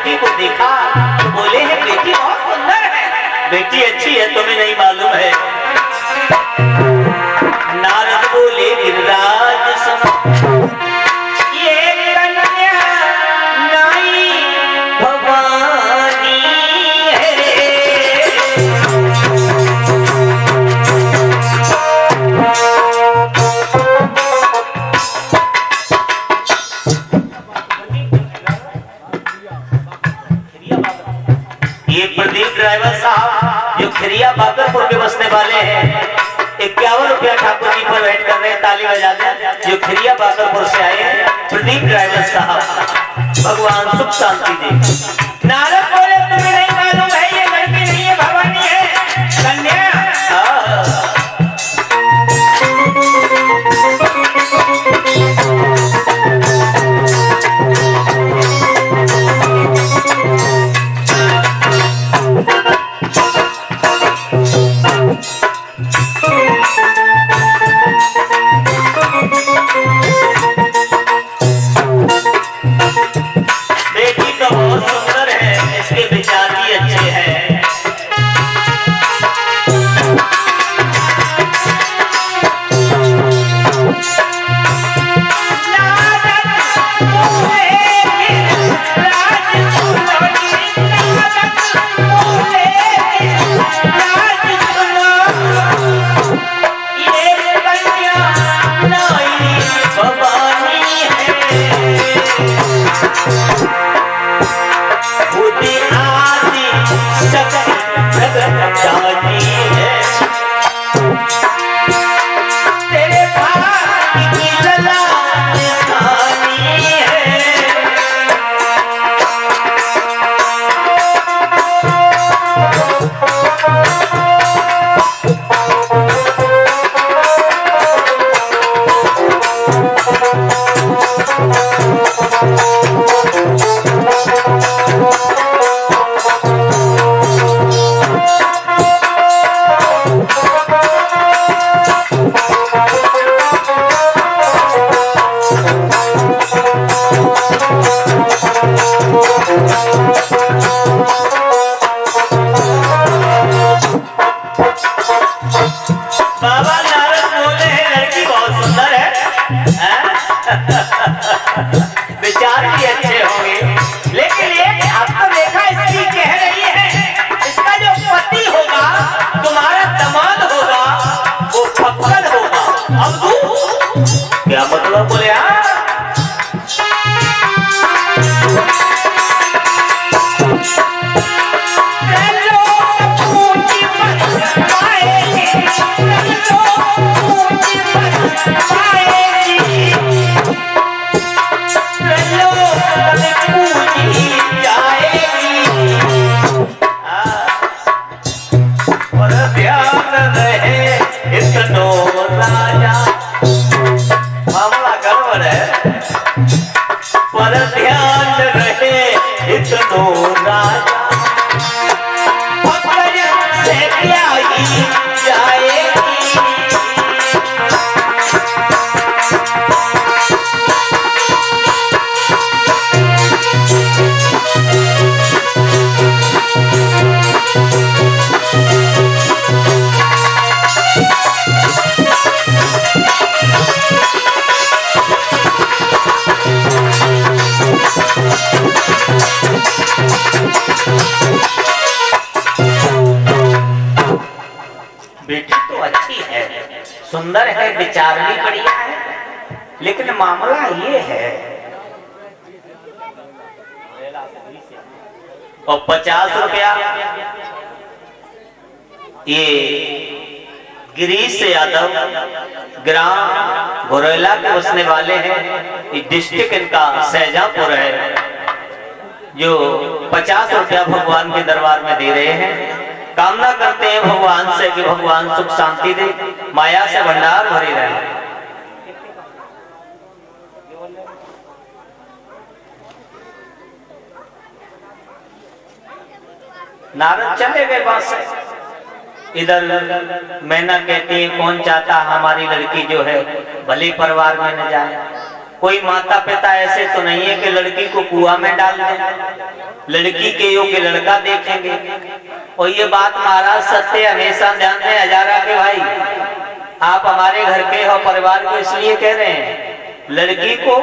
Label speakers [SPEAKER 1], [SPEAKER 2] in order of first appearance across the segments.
[SPEAKER 1] बेटी को देखा तो बोले हैं बेटी बहुत सुंदर है, बेटी अच्छी है, तुम्हें नहीं मालूम है। नारद बोले गिरिराज सुनो, ये कन्या नाई भवानी है। ये प्रदीप ड्राइवर साहब जो खिरिया बागरपुर के बसने वाले हैं, 51 रुपया ठाकुर जी पर वेट कर रहे हैं, ताली बजा दें। जो खिरिया बागरपुर से आए हैं प्रदीप ड्राइवर साहब, भगवान सुख शांति दे। नारद बोले तुम्हें नहीं मालूम है ये लड़की नहीं है, भवानी है, कन्या। बेटी तो बहुत सुंदर है, इसके विचार भी अच्छे हैं। बाबा नारद बोले हैं लड़की बहुत सुंदर है? विचार भी अच्छे होंगे, लेकिन ये आपको देखा इसकी कह रही है इसका जो पति होगा, तुम्हारा दामाद होगा, वो फक्कड़ होगा। अब तू क्या मतलब बोले? पर ध्यान रहे इतनो राजा, पकड़ से क्या ही जाएगी। बेटी तो अच्छी है, सुंदर है, विचार भी बढ़िया है, लेकिन मामला ये है और 50 रुपया ये गिरीश यादव ग्राम घोरेला के बसने वाले हैं, डिस्ट्रिक्ट इनका शाहजहांपुर है, जो 50 रुपया भगवान के दरबार में दे रहे हैं। कामना करते हैं भगवान से कि भगवान सुख शांति दे, माया से भंडार भरे रहे। नारद चले गए वहां से। इधर मैना कहती है कौन चाहता हमारी लड़की जो है भले परिवार में न जाए। कोई माता पिता ऐसे तो नहीं है कि लड़की को कुआं में डाल दें, लड़की के योग्य लड़का देखेंगे। और ये बात महाराज सत्य हमेशा ध्यान दें हजारा के भाई, आप हमारे घर के हो, परिवार को इसलिए कह रहे हैं, लड़की को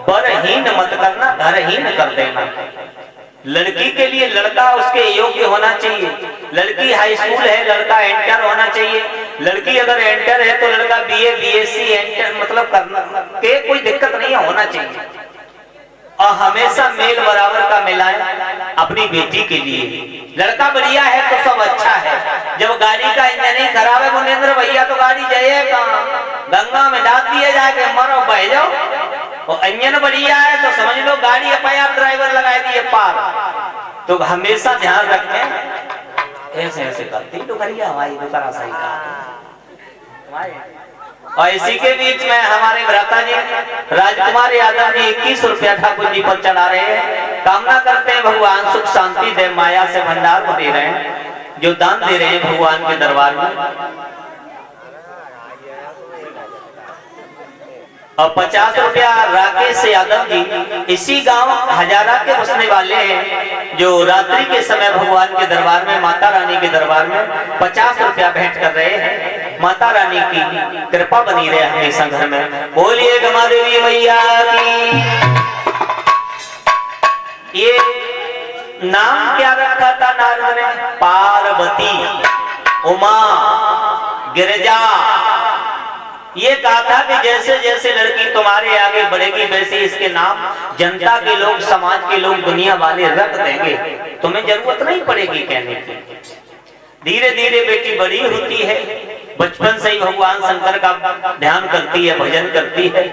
[SPEAKER 1] बरहीन मत करना, घरहीन कर देना। लड़की के लिए लड़का उसके योग्य होना चाहिए। लड़की हाई स्कूल है, लड़का एंटर होना चाहिए। लड़की अगर एंटर है तो लड़का बीए बीएससी एंटर मतलब करना के कोई दिक्कत नहीं होना चाहिए। और हमेशा मेल बराबर का मिलाएं अपनी बेटी के लिए। लड़का बढ़िया है तो सब अच्छा है। जब गाड़ी का इंजन ही खराब है मुनेंद्र भैया तो गाड़ी जाइए कहाँ, गंगा में डाल दिए जाके मरो बह जाओ। और इंजन बढ़िया है तो समझ लो गाड़ी अपने ड्राइवर लगाए दिए पार। तो हमेशा ध्यान रखें, ऐसे ऐसे करती तो करिए हमारी दुकान सही का। और इसी के बीच में हमारे भ्राता जी राजकुमार यादव जी 21 रुपया ठाकुर जी पर चढ़ा रहे हैं। कामना करते हैं भगवान सुख शांति दे, माया से भंडार को दे रहे हैं, जो दान दे रहे हैं भगवान के दरबार में। और 50 रुपया राकेश यादव जी इसी गांव हजारा के बसने वाले हैं, जो रात्रि के समय भगवान के दरबार में, माता रानी के दरबार में 50 रुपया भेंट कर रहे हैं। माता रानी की कृपा बनी रहे हमेशा घर में। बोलिए गमा देवी मैया की। ये नाम क्या रखा था नारद ने? पार्वती, उमा, गिरिजा। ये कहा था कि जैसे जैसे लड़की तुम्हारे आगे बढ़ेगी वैसे इसके नाम जनता के लोग, समाज के लोग, दुनिया वाले रख देंगे, तुम्हें जरूरत नहीं पड़ेगी कहने की। धीरे धीरे बेटी बड़ी होती है, बचपन से ही भगवान शंकर का ध्यान करती है, भजन करती है।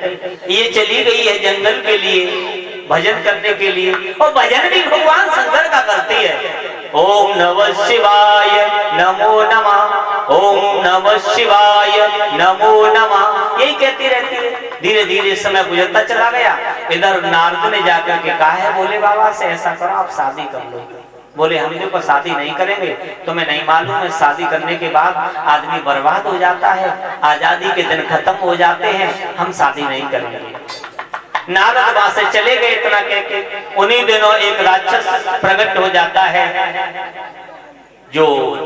[SPEAKER 1] ये चली गई है जंगल के लिए भजन करने के लिए, और भजन भी भगवान शंकर का करती है। ओम नमः शिवाय नमो नमः, ओम नमः शिवाय नमो नमः, यही कहती रहती है। धीरे धीरे समय गुजरता चला गया। इधर नारद ने जाकर के कहा है बोले बाबा से ऐसा करो आप शादी कर लो। बोले हम लोग शादी नहीं करेंगे, तुम्हें नहीं मालूम है शादी करने के बाद आदमी बर्बाद हो जाता है, आजादी के दिन खत्म हो जाते हैं, हम शादी नहीं करेंगे। नारद वहां से चले गए। इतना कह के उन्हीं दिनों एक राक्षस प्रकट हो जाता है जो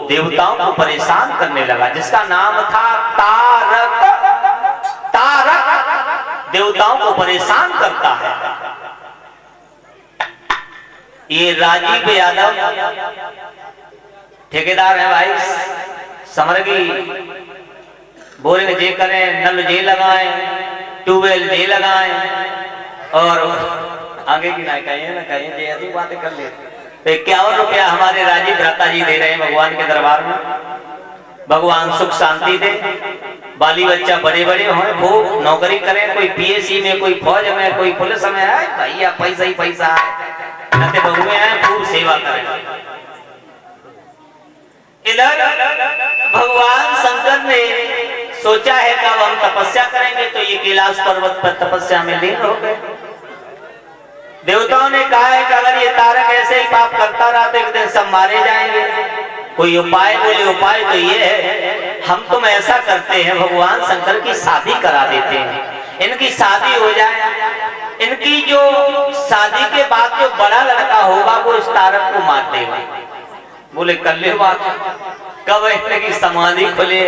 [SPEAKER 1] देवताओं को परेशान करने लगा, जिसका नाम था तारक। तारक देवताओं को परेशान करता है। ये राजीव यादव ठेकेदार है भाई, समरगी। बोरिंग जे करें, नल जे लगाएं, ट्यूबवेल जे लगाएं, और आगे की ना कहें जे ऐसी बातें कर लेते। 51 रुपया हमारे राजीव भ्राता जी दे रहे हैं भगवान के दरबार में। भगवान सुख शांति दे, बाली बच्चा बड़े बड़े हों, खूब नौकरी करें, कोई पीएससी में, कोई फौज में, कोई पुलिस में है, भैया पैसा ही पैसा है, नते बहुए हैं, खूब सेवा करें। इधर भगवान शंकर ने सोचा है कि अब हम तपस्या करेंगे, तो ये कैलाश पर्वत पर तपस्या में लीन हो गए। देवताओं ने कहा है कि अगर ये तारक ऐसे ही पाप करता रहा तो एक दिन सब मारे जाएंगे। कोई उपाय? बोले उपाय तो ये है, हम तुम ऐसा करते हैं भगवान शंकर की शादी करा देते हैं, इनकी शादी हो जाए, इनकी जो शादी के बाद जो बड़ा लड़का होगा वो इस तारक को मार देगा। बोले कर ले बात। कब इनकी समाधि खुले,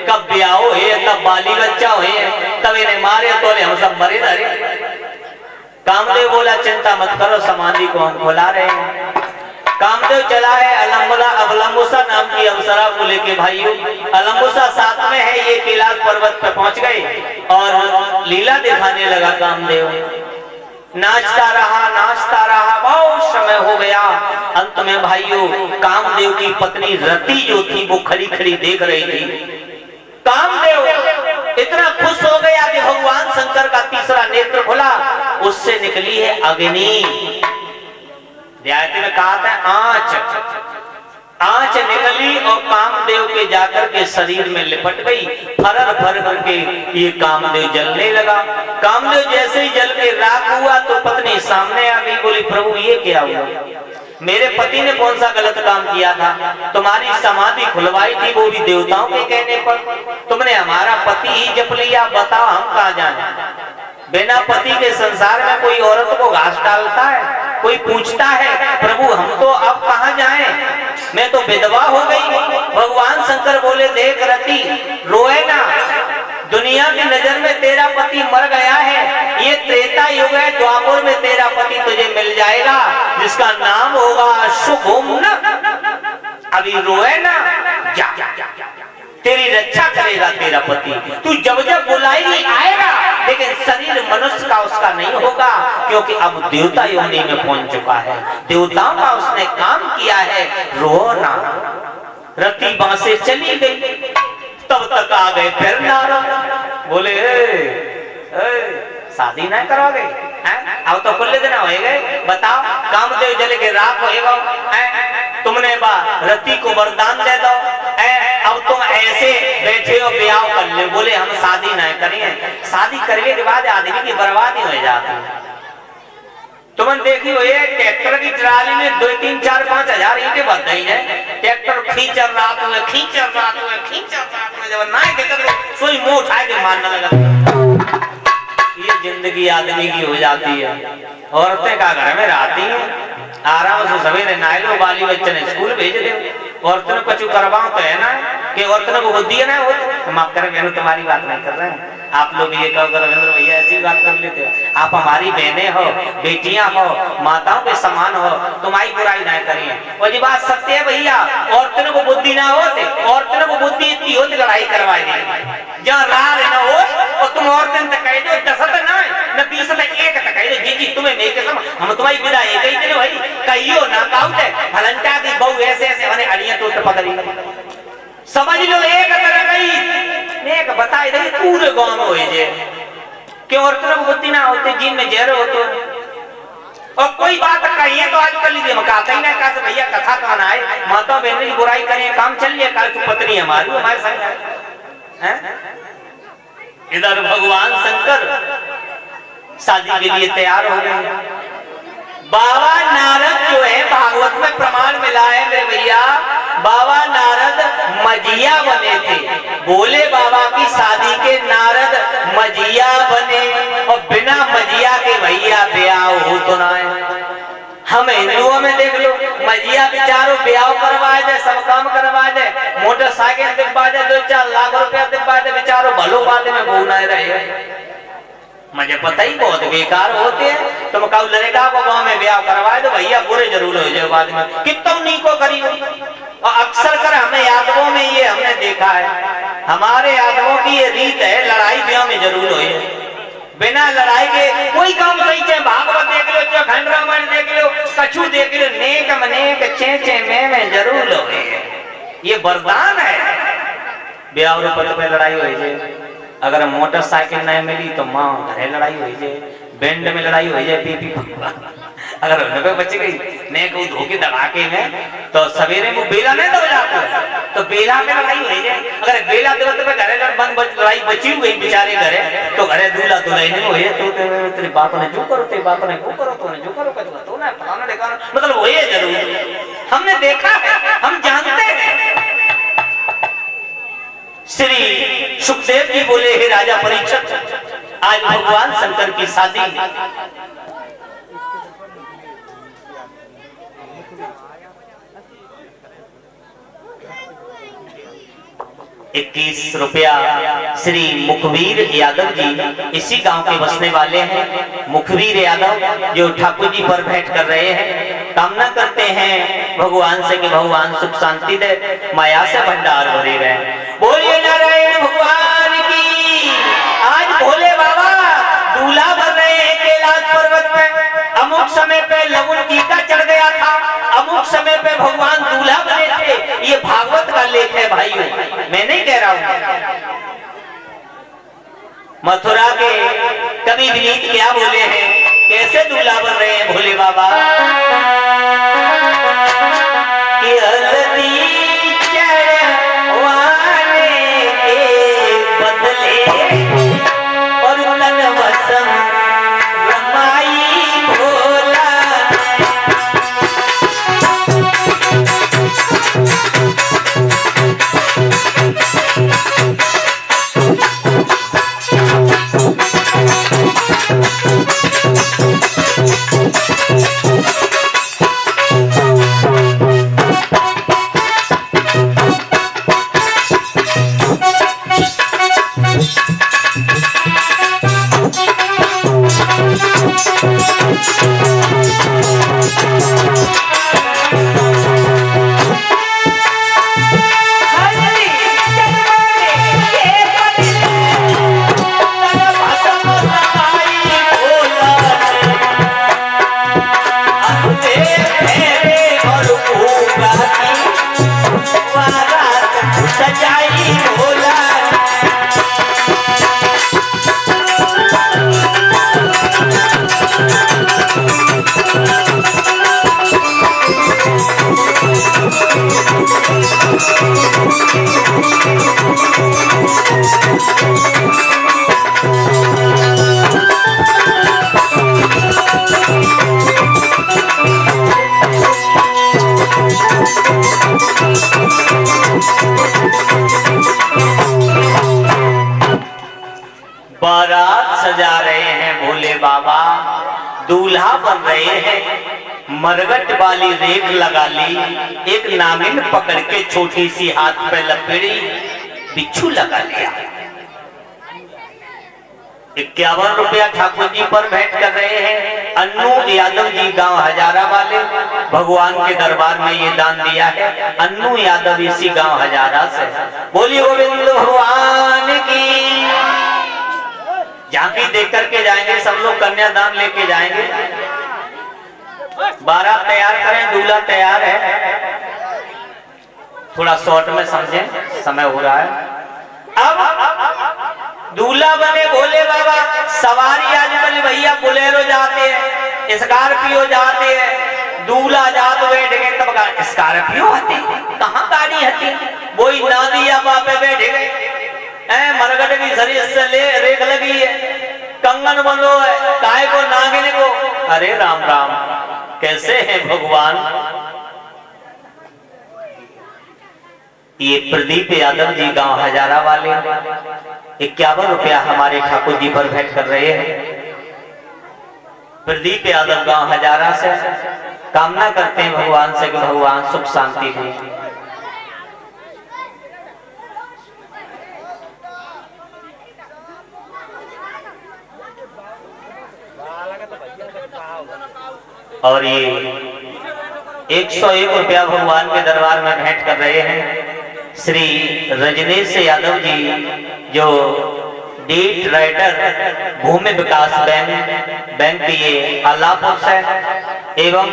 [SPEAKER 1] कब ब्याह है, कब बाली बच्चा है, तब इन्हें मारे तो हम सब मरे धरे। कामदेव बोला चिंता मत करो, समाधि को हम खुला रहे हैं। कामदेव चला है अलम्बुसा नाम की अप्सरा को लेके भाइयों। अलम्बुसा साथ में है, ये कैलाश पर्वत पर पहुंच गए और लीला दिखाने लगा कामदेव। नाचता रहा, बहुत समय हो गया। अंत में भाइयों कामदेव की पत्नी रति जो थी वो खड़ी खड़ी देख रही थी। कामदेव इतना खुश हो गया कि भगवान शंकर का तीसरा नेत्र खुला, उससे निकली है अग्नि। ध्यान में कहा था आंच निकली और कामदेव के जाकर के शरीर में लिपट गई। फरर फर करके ये कामदेव जलने लगा। कामदेव जैसे ही जल के राख हुआ तो पत्नी सामने आ गई। बोली प्रभु ये क्या हुआ? मेरे पति ने कौन सा गलत काम किया था? तुम्हारी समाधि खुलवाई थी वो भी देवताओं के कहने पर, तुमने हमारा पति ही जप लिया, बताओ हम कहाँ जाए? बिना पति के संसार में कोई औरत को घास डालता है? कोई पूछता है प्रभु हम तो अब कहाँ जाएं, मैं तो विधवा हो गई। भगवान शंकर बोले देख रति रोए ना, दुनिया की नजर में तेरा पति मर गया है, ये त्रेता युग है, द्वापर में तेरा पति तुझे मिल जाएगा जिसका नाम होगा शुभोम्न। अभी रोए ना, जा तेरी रक्षा करेगा तेरा पति, तू जब जब बुलाएगी आएगा, लेकिन शरीर मनुष्य का उसका नहीं होगा, क्योंकि अब देवता योनि में पहुंच चुका है, देवताओं का उसने काम किया है। रो ना। रति बांसे चली गई, तब तक आ गए फिर नारद। बोले शादी नहीं करोगे? अब तो कुल दिन हो गए, बताओ कामदेव जल के राख होएगा, तुमने रति को वरदान दे दो, अब तुम ऐसे बैठे हो ब्याह कर ले। बोले हम शादी नहीं करेंगे, शादी करने के बाद आदमी की बर्बादी हो जाती है। तुमने देखी हो ये ट्रैक्टर की ट्राली में 2, 3, 4, 5 हजार ईंटें बच गई है, ट्रैक्टर खींचर रात हुए जब ना सोई मुंह उठाए के मारने लगा। ये जिंदगी आदमी की हो जाती है। औरतें का घर में रहती हैं, आराम से सवेरे नहा लो, बाली बच्चे ने स्कूल भेज दे, औरतों को कुछ करवाओ तो है ना कि औरतों को बुद्धि है ना। हो हम आप करें बहनों तुम्हारी बात नहीं कर रहे हैं, आप लोग ये कहो रविंद्र भैया ऐसी बात कर लेते हो, आप हमारी बहनें हो, बेटियां हो, माताओं के समान हो, तुम्हारी बुराई नहीं करिए। और ये बात सत्य है भैया, औरतों को बुद्धि ना होते, औरतों को बुद्धि इतनी होती लड़ाई करवाई जहाँ रार न हो, और तुम औरतें तक कह दो 10 ना न 20 एक तक कह दो जी जी तुम्हें मेरे कसम हम तुम्हारी विदा एक ही चलो भाई कहियो ना काउट है फलंटा की बहु ऐसे ऐसे बने अड़िया तो पकड़ी समझ लो एक तरह गई एक बताई रही पूरे गांव में होए जे क्यों औरतों को बुद्धि ना होते जिन में जहर होते। और कोई बात कहिए तो आज कर लीजिए, कहता ही ना कहा भैया कथा कौन आए, माता बहन की बुराई करें काम चलिए, कल की पत्नी हमारी हमारे संग है। इधर भगवान शंकर शादी के लिए तैयार हो गए। बाबा नारद जो है भागवत में प्रमाण मिला है मेरे भैया, बाबा नारद मजिया बने थे। बोले बाबा की शादी के नारद मजिया बने, और बिना मजिया के भैया ब्याह हो तो ना है। हम हिंदुओं में देख लो मजिया बेचारों ब्याह करवाए दे, सब काम करवाए दे, मोटरसाइकिल दिखवा दे, 2-4 लाख रुपया दिखवा दे, बेचारों भलो बात में भूना रहे। मुझे पता ही बहुत बेकार होते हैं। तुम कहो लड़का को गांव में ब्याह करवाए तो भैया बुरे जरूर हो जाए बाद में कि तुम नहीं को करी। और अक्सर कर हमें यादवों में ये हमने देखा है, हमारे यादवों की ये रीत है लड़ाई ब्याह में जरूर हो, बिना लड़ाई के कोई काम सही चाहे भागवत देख लो, चाहे खंड रामायण देख लो, कछु देख लो, नेक मनेक चे में जरूर हो, ये वरदान है। ब्याह रुपये पे लड़ाई हो जाए, अगर मोटरसाइकिल नहीं मिली तो माँ घरे लड़ाई हो जाए, बैंड में लड़ाई हो जाए, पीपी अगर उन्हें बच गई नहीं को धोखे दबाके में तो सवेरे वो बेला नहीं दब जाता तो बेला में लड़ाई हो जाए। अगर बेला देवते पे घरे लड़ाई बची हुई बेचारे घरे तो घरे दूल्हा दुल्हन नहीं होए तो तेरे बाप ने जो करो, तेरे बाप ने वो करो, तूने जो करो तो ना फलाना देखा मतलब वो ये जरूर हमने देखा है, हम जानते हैं। श्री सुखदेव जी बोले हे राजा परीक्षित, आज भगवान शंकर की शादी 21 रुपया श्री मुखवीर यादव जी इसी गांव के बसने वाले हैं। मुखवीर यादव जो ठाकुर जी पर भेंट कर रहे हैं, कामना करते हैं भगवान से कि भगवान सुख शांति दे, माया से भंडार भरे रहे। बोलिए नारायण भगवान की। आज भोले बाबा दूल्हा बन रहे हैं कैलाश पर्वत पे। अमुक समय पे लवण टीका चढ़ गया था, अमुक समय पे भगवान दूल्हा बने थे। ये भागवत का लेख है भाइयों, मैं नहीं कह रहा हूं। मथुरा के कवि विनीत क्या बोले हैं, कैसे दूल्हा बन रहे हैं भोले बाबा। और भूखा की बारात सजाई भोला। बारात सजा रहे हैं भोले बाबा, दूल्हा बन रहे हैं, मरगट वाली रेख लगा ली, एक नागिन पकड़ के छोटी सी हाथ पे लपेड़ी, बिच्छू लगा लिया। 51 रुपया ठाकुर जी पर भेंट कर रहे हैं। अन्नू यादव जी गांव हजारा वाले भगवान के दरबार में ये दान दिया है। अन्नू यादव इसी गांव हजारा से। बोलिए गोविंद भगवान की। झांकी देख करके जाएंगे सब लोग, कन्यादान लेके जाएंगे। बारात तैयार करें, दूल्हा तैयार है। थोड़ा शॉर्ट में समझें, समय हो रहा है। अब दूल्हा बने भोले बाबा, सवारी आजकल भैया बोलेरो जाते हैं, स्कॉर्पियो जाते हैं, दूल्हा जात बैठ गए तब स्कॉर्पियो आती, कहाँ गाड़ी आती, वही नादिया बापे बैठ गए। मरगट की शरीर से ले रेख लगी है, कंगन बंधो है, काय को नागिन को। अरे राम राम, कैसे हैं भगवान। ये प्रदीप यादव जी गांव हजारा वाले 51 रुपया हमारे ठाकुर जी पर भेंट कर रहे हैं। प्रदीप यादव गांव हजारा से कामना करते हैं भगवान से कि भगवान सुख शांति दें। और ये 101 रुपया भगवान के दरबार में भेंट कर रहे हैं श्री रजनीश यादव जी, जो डेट राइटर भूमि विकास बैंक ये अल्लाहपुर से, एवं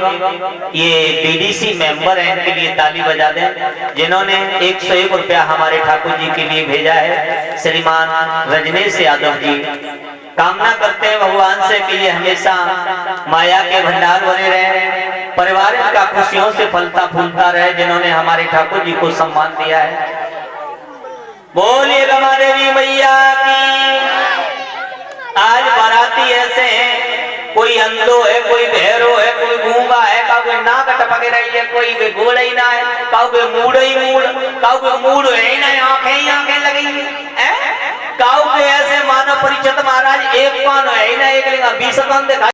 [SPEAKER 1] ये बीडीसी मेंबर हैं। इनके लिए ताली बजा दें जिन्होंने 101 रुपया हमारे ठाकुर जी के लिए भेजा है। श्रीमान रजनीश यादव जी कामना करते हैं भगवान से कि ये हमेशा माया के भंडार बने रहे, परिवार इनका खुशियों से फलता फूलता रहे, जिन्होंने हमारे ठाकुर जी को सम्मान दिया है। बोलिए रमा देवी मैया की। आज बाराती ऐसे हैं, कोई अंधो है, कोई बहरो है, कोई गूंगा है, कोई नाक टपके रही है, कोई गोड़ ही ना है, कोई मूड ही मूड, कोई मूड है ही ना, आंखें ही आंखें लगी है। काऊ के ऐसे मानव परिचित महाराज एक पान है ही ना, एक लिंगा 20 पान दिखाई।